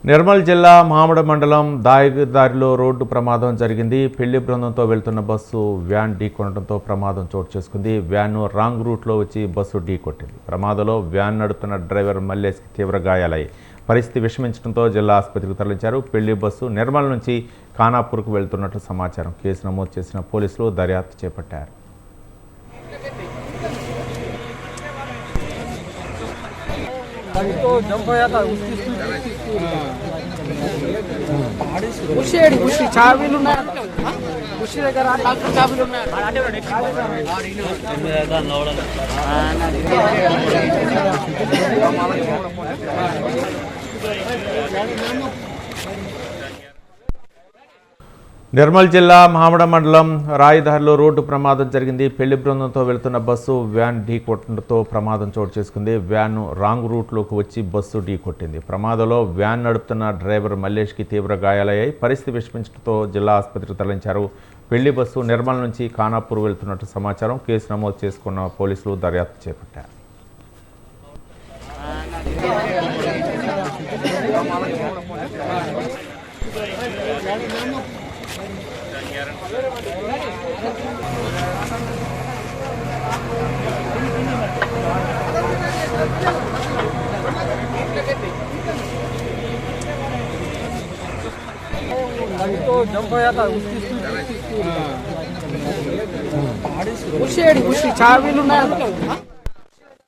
నిర్మల్ జిల్లా మామిడి మండలం దారిలో రోడ్డు ప్రమాదం జరిగింది. పెళ్లి బృందంతో వెళ్తున్న బస్సు వ్యాన్ ఢీకొనడంతో ప్రమాదం చోటు చేసుకుంది. వ్యాన్ రాంగ్ రూట్లో వచ్చి బస్సు ఢీకొట్టింది. ప్రమాదంలో వ్యాన్ నడుపుతున్న డ్రైవర్ మల్లేష్కి తీవ్ర గాయాలయ్యాయి. పరిస్థితి విషమించడంతో జిల్లా ఆసుపత్రికి తరలించారు. పెళ్లి బస్సు నిర్మల్ నుంచి ఖానాపూర్కు వెళ్తున్నట్లు సమాచారం. కేసు నమోదు చేసిన పోలీసులు దర్యాప్తు చేపట్టారు. तो जंप होया था उसकी చాబీలు ఉన్నాయి ఉషి దగ్గర డాక్టర్ చాబీలు ఉన్నాయి నిర్మల్ జిల్లా మామిడి మండలం దారిలో రోడ్డు ప్రమాదం జరిగింది. పెళ్లి బృందంతో వెళ్తున్న బస్సు వ్యాన్ ఢీకొట్టడంతో ప్రమాదం చోటు చేసుకుంది. వ్యాన్ రాంగ్ రూట్లోకి వచ్చి బస్సు ఢీకొట్టింది. ప్రమాదంలో వ్యాన్ నడుపుతున్న డ్రైవర్ మల్లేష్కి తీవ్ర గాయాలయ్యాయి. పరిస్థితి విషమించడంతో జిల్లా ఆసుపత్రికి తరలించారు. పెళ్లి బస్సు నిర్మల్ నుంచి ఖానాపూర్ వెళ్తున్నట్టు సమాచారం. కేసు నమోదు చేసుకున్న పోలీసులు దర్యాప్తు చేపట్టారు. तो जंप होया था उसकी చాబీలు ఉన్నాయి